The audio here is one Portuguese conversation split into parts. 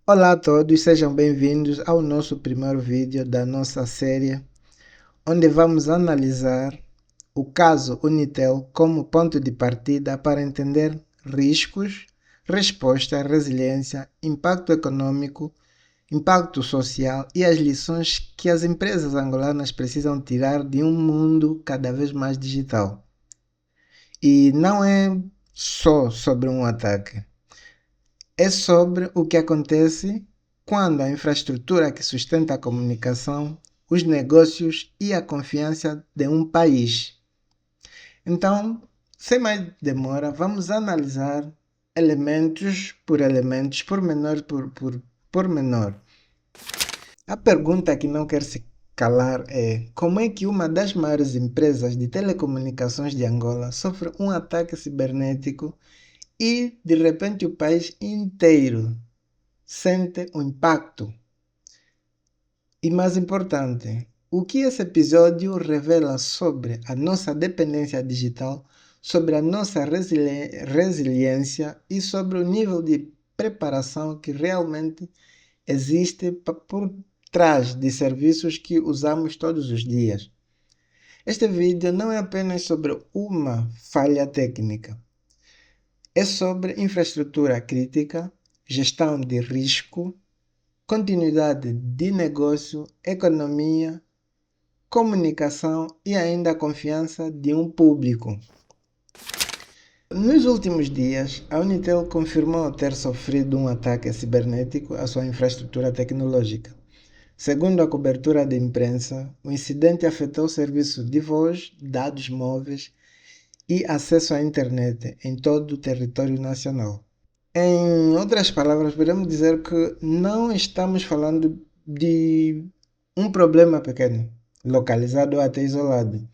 Olá a todos, sejam bem-vindos ao nosso primeiro vídeo da nossa série, onde vamos analisar o caso Unitel como ponto de partida para entender riscos, resposta, resiliência, impacto econômico, impacto social e as lições que as empresas angolanas precisam tirar de um mundo cada vez mais digital. E não é só sobre um ataque. É sobre o que acontece quando a infraestrutura que sustenta a comunicação, os negócios e a confiança de um país. Então, sem mais demora, vamos analisar elementos, por pormenor. A pergunta que não quer se calar é: como é que uma das maiores empresas de telecomunicações de Angola sofre um ataque cibernético e, de repente, o país inteiro sente o impacto? E mais importante, o que esse episódio revela sobre a nossa dependência digital, sobre a nossa resiliência e sobre o nível de preparação que realmente existe por trás de serviços que usamos todos os dias. Este vídeo não é apenas sobre uma falha técnica, é sobre infraestrutura crítica, gestão de risco, continuidade de negócio, economia, comunicação e ainda a confiança de um público. Nos últimos dias, a Unitel confirmou ter sofrido um ataque cibernético à sua infraestrutura tecnológica. Segundo a cobertura da imprensa, o incidente afetou o serviço de voz, dados móveis e acesso à internet em todo o território nacional. Em outras palavras, podemos dizer que não estamos falando de um problema pequeno, localizado ou até isolado.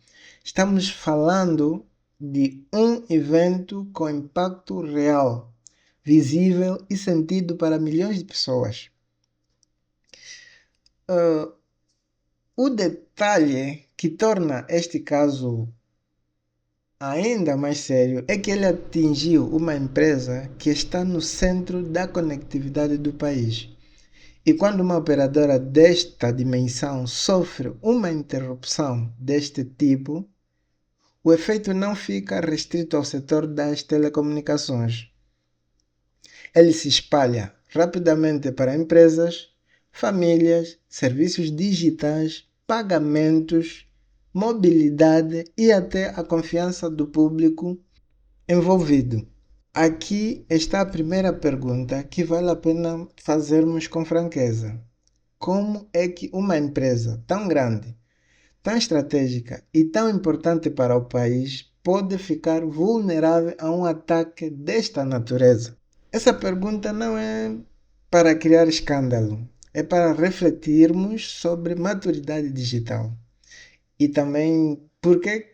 Estamos falando de um evento com impacto real, visível e sentido para milhões de pessoas. O detalhe que torna este caso ainda mais sério é que ele atingiu uma empresa que está no centro da conectividade do país. E quando uma operadora desta dimensão sofre uma interrupção deste tipo, o efeito não fica restrito ao setor das telecomunicações. Ele se espalha rapidamente para empresas, famílias, serviços digitais, pagamentos, mobilidade e até a confiança do público envolvido. Aqui está a primeira pergunta que vale a pena fazermos com franqueza. Como é que uma empresa tão grande, tão estratégica e tão importante para o país pode ficar vulnerável a um ataque desta natureza? Essa pergunta não é para criar escândalo, é para refletirmos sobre maturidade digital e também porque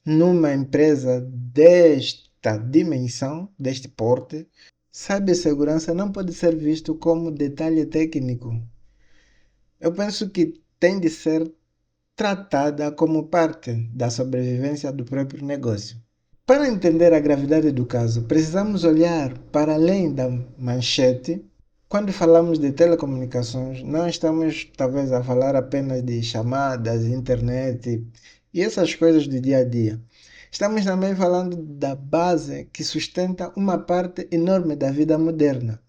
numa empresa desta dimensão, deste porte, cibersegurança não pode ser visto como detalhe técnico. Eu penso que tem de ser tratada como parte da sobrevivência do próprio negócio. Para entender a gravidade do caso, precisamos olhar para além da manchete. Quando falamos de telecomunicações, não estamos talvez a falar apenas de chamadas, internet e essas coisas do dia a dia. Estamos também falando da base que sustenta uma parte enorme da vida moderna.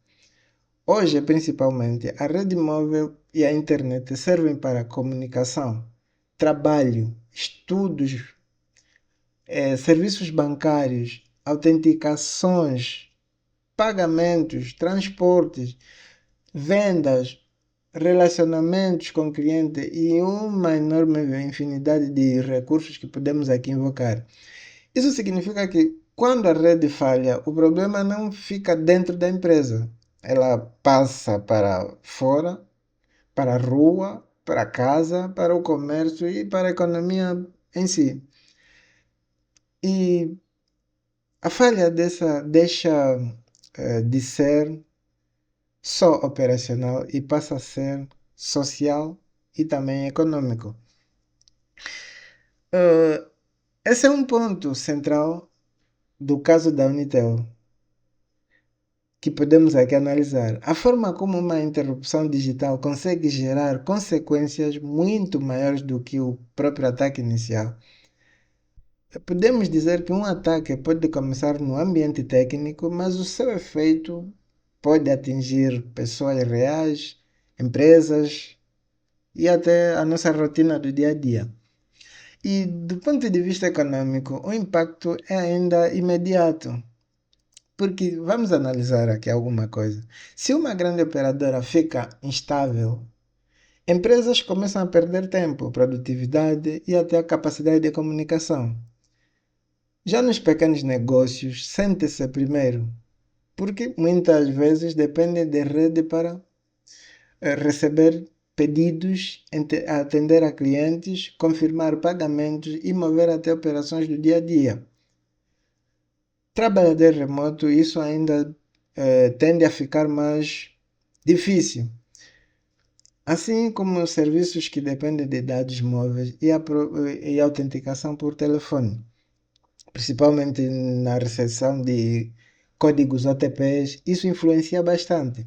Hoje, principalmente, a rede móvel e a internet servem para comunicação, trabalho, estudos, serviços bancários, autenticações, pagamentos, transportes, vendas, relacionamentos com o cliente e uma enorme infinidade de recursos que podemos aqui invocar. Isso significa que quando a rede falha, o problema não fica dentro da empresa. Ela passa para fora, para a rua, para casa, para o comércio e para a economia em si. E a falha deixa de ser só operacional e passa a ser social e também econômico. Esse é um ponto central do caso da Unitel. que podemos aqui analisar. A forma como uma interrupção digital consegue gerar consequências muito maiores do que o próprio ataque inicial. Podemos dizer que um ataque pode começar no ambiente técnico, mas o seu efeito pode atingir pessoas reais, empresas e até a nossa rotina do dia a dia. E do ponto de vista econômico, o impacto é ainda imediato. Porque vamos analisar aqui alguma coisa. Se uma grande operadora fica instável, empresas começam a perder tempo, produtividade e até a capacidade de comunicação. Já nos pequenos negócios, sente-se primeiro, porque muitas vezes dependem de rede para receber pedidos, atender a clientes, confirmar pagamentos e mover até operações do dia a dia. Trabalhador remoto, isso ainda tende a ficar mais difícil. Assim como os serviços que dependem de dados móveis e autenticação por telefone, principalmente na recepção de códigos OTPs, isso influencia bastante.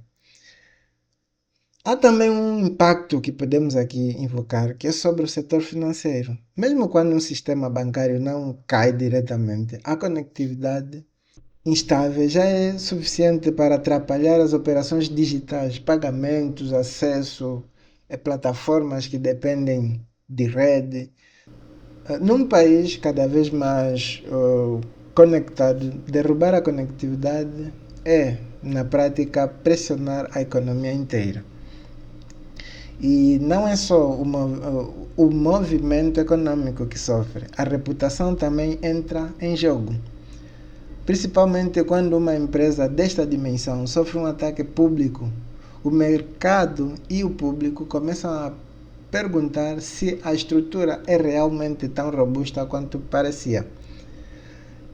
Há também um impacto que podemos aqui invocar, que é sobre o setor financeiro. Mesmo quando um sistema bancário não cai diretamente, a conectividade instável já é suficiente para atrapalhar as operações digitais, pagamentos, acesso a plataformas que dependem de rede. Num país cada vez mais conectado, derrubar a conectividade é, na prática, pressionar a economia inteira. E não é só o movimento econômico que sofre, a reputação também entra em jogo. Principalmente quando uma empresa desta dimensão sofre um ataque público, o mercado e o público começam a perguntar se a estrutura é realmente tão robusta quanto parecia.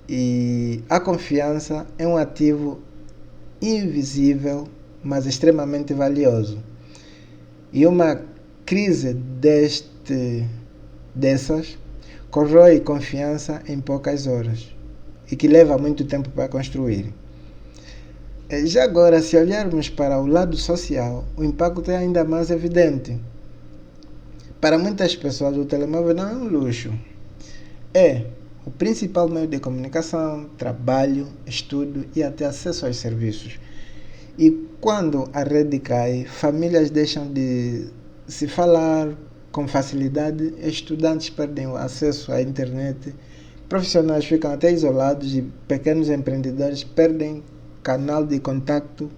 E a confiança é um ativo invisível, mas extremamente valioso. E uma crise dessas corrói confiança em poucas horas e que leva muito tempo para construir. Já agora, se olharmos para o lado social, o impacto é ainda mais evidente. Para muitas pessoas, o telemóvel não é um luxo. É o principal meio de comunicação, trabalho, estudo e até acesso aos serviços. E quando a rede cai, famílias deixam de se falar com facilidade, estudantes perdem o acesso à internet, profissionais ficam até isolados e pequenos empreendedores perdem canal de contato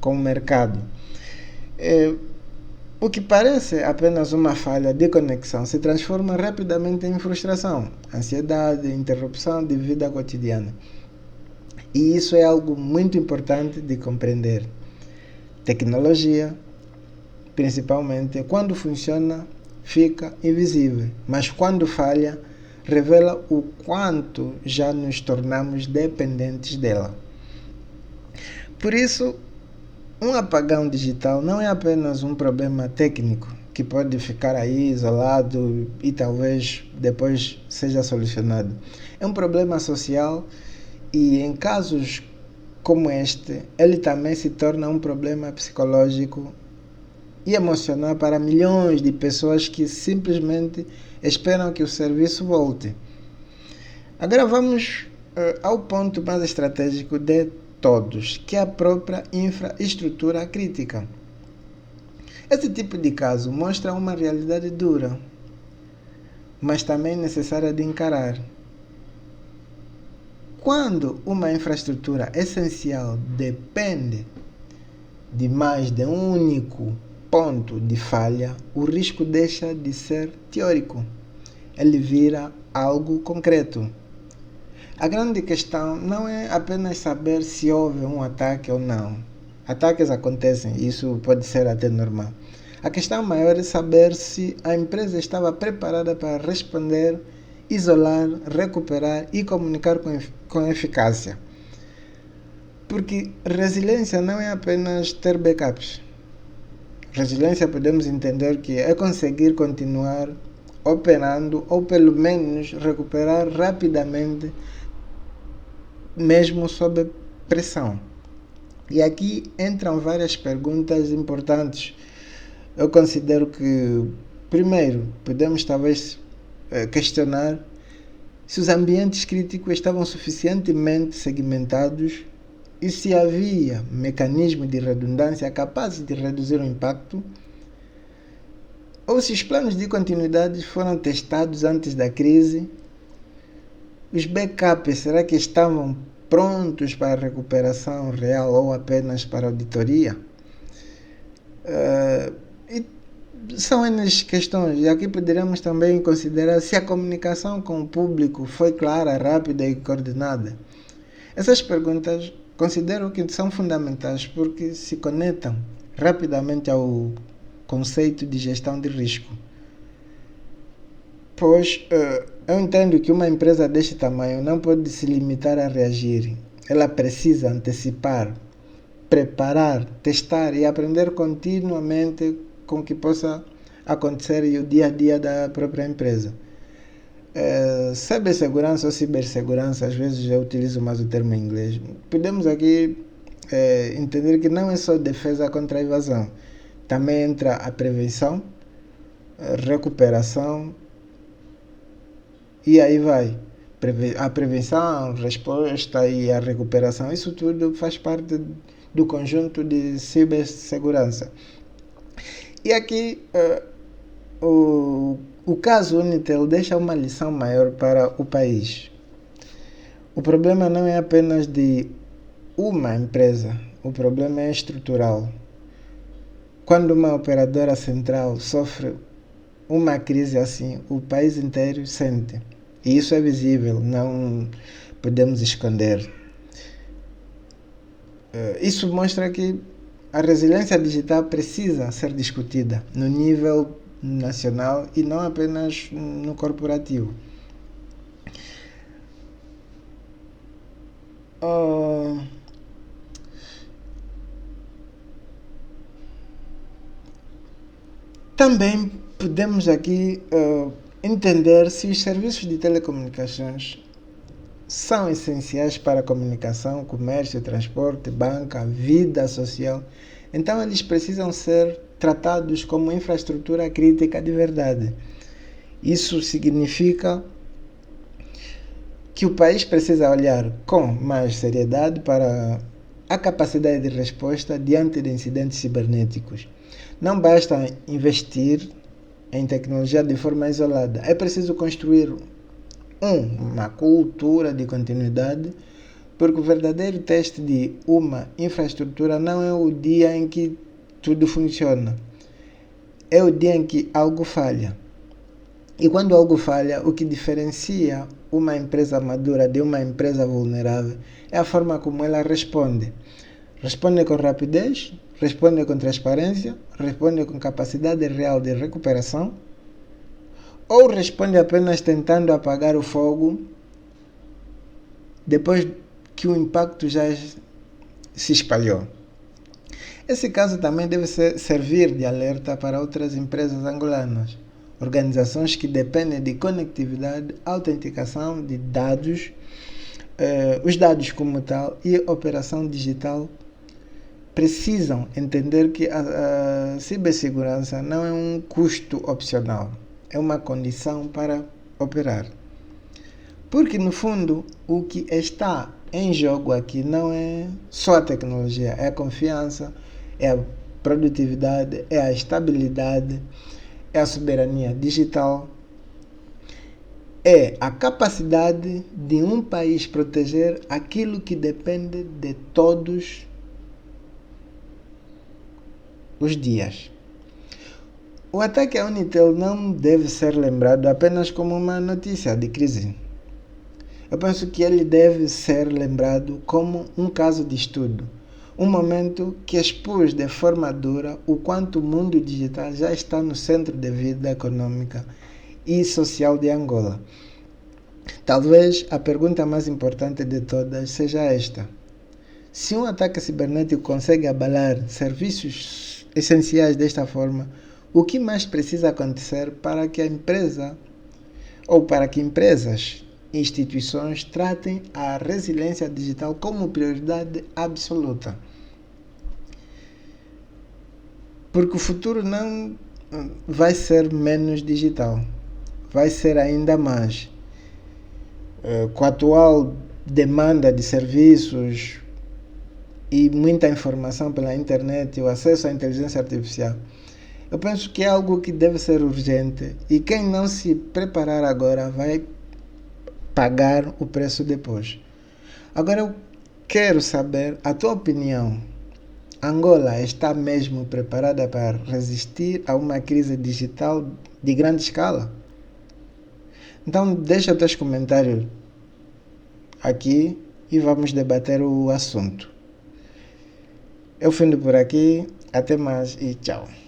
com o mercado. O que parece apenas uma falha de conexão se transforma rapidamente em frustração, ansiedade, interrupção de vida cotidiana. E isso é algo muito importante de compreender. Tecnologia, principalmente, quando funciona, fica invisível, mas quando falha, revela o quanto já nos tornamos dependentes dela. Por isso, um apagão digital não é apenas um problema técnico que pode ficar aí isolado e talvez depois seja solucionado. É um problema social e em casos como este, ele também se torna um problema psicológico e emocional para milhões de pessoas que simplesmente esperam que o serviço volte. Agora vamos ao ponto mais estratégico de todos, que é a própria infraestrutura crítica. Esse tipo de caso mostra uma realidade dura, mas também necessária de encarar. Quando uma infraestrutura essencial depende de mais de um único ponto de falha, o risco deixa de ser teórico. Ele vira algo concreto. A grande questão não é apenas saber se houve um ataque ou não. Ataques acontecem, isso pode ser até normal. A questão maior é saber se a empresa estava preparada para responder, isolar, recuperar e comunicar com eficácia. Porque resiliência não é apenas ter backups. Resiliência podemos entender que é conseguir continuar operando ou pelo menos recuperar rapidamente mesmo sob pressão. E aqui entram várias perguntas importantes. Eu considero que, primeiro, podemos talvez questionar se os ambientes críticos estavam suficientemente segmentados e se havia mecanismos de redundância capazes de reduzir o impacto, ou se os planos de continuidade foram testados antes da crise. Os backups, será que estavam prontos para a recuperação real ou apenas para a auditoria? E são essas questões. E aqui poderíamos também considerar se a comunicação com o público foi clara, rápida e coordenada. Essas perguntas considero que são fundamentais porque se conectam rapidamente ao conceito de gestão de risco. Pois eu entendo que uma empresa deste tamanho não pode se limitar a reagir. Ela precisa antecipar, preparar, testar e aprender continuamente com o que possa acontecer e o dia a dia da própria empresa. Cibersegurança ou cibersegurança, às vezes eu utilizo mais o termo em inglês. Podemos aqui entender que não é só defesa contra a invasão. Também entra a prevenção, a recuperação e aí vai. A prevenção, a resposta e a recuperação, isso tudo faz parte do conjunto de cibersegurança. E aqui o caso Unitel deixa uma lição maior para o país. O problema não é apenas de uma empresa, o problema é estrutural. Quando uma operadora central sofre uma crise assim, o país inteiro sente. E isso é visível, não podemos esconder. Isso mostra que a resiliência digital precisa ser discutida no nível nacional e não apenas no corporativo. Também podemos aqui entender se os serviços de telecomunicações são essenciais para a comunicação, comércio, transporte, banca, vida social. Então eles precisam ser tratados como infraestrutura crítica de verdade. Isso significa que o país precisa olhar com mais seriedade para a capacidade de resposta diante de incidentes cibernéticos. Não basta investir em tecnologia de forma isolada. É preciso construir uma cultura de continuidade, porque o verdadeiro teste de uma infraestrutura não é o dia em que tudo funciona, é o dia em que algo falha. E quando algo falha, o que diferencia uma empresa madura de uma empresa vulnerável é a forma como ela responde. Responde com rapidez, responde com transparência, responde com capacidade real de recuperação, ou responde apenas tentando apagar o fogo depois que o impacto já se espalhou. Esse caso também deve servir de alerta para outras empresas angolanas, organizações que dependem de conectividade, autenticação de dados, os dados como tal e operação digital precisam entender que a cibersegurança não é um custo opcional, é uma condição para operar. Porque, no fundo, o que está em jogo aqui não é só a tecnologia, é a confiança, é a produtividade, é a estabilidade, é a soberania digital, é a capacidade de um país proteger aquilo que depende de todos os dias. O ataque à Unitel não deve ser lembrado apenas como uma notícia de crise. Eu penso que ele deve ser lembrado como um caso de estudo, um momento que expôs de forma dura o quanto o mundo digital já está no centro da vida econômica e social de Angola. Talvez a pergunta mais importante de todas seja esta: se um ataque cibernético consegue abalar serviços essenciais desta forma, o que mais precisa acontecer para que a empresa ou para que empresas e instituições tratem a resiliência digital como prioridade absoluta? Porque o futuro não vai ser menos digital, vai ser ainda mais. Com a atual demanda de serviços e muita informação pela internet, o acesso à inteligência artificial, eu penso que é algo que deve ser urgente e quem não se preparar agora vai pagar o preço depois. Agora eu quero saber a tua opinião. Angola está mesmo preparada para resistir a uma crise digital de grande escala? Então deixa os teus comentários aqui e vamos debater o assunto. Eu findo por aqui, até mais e tchau.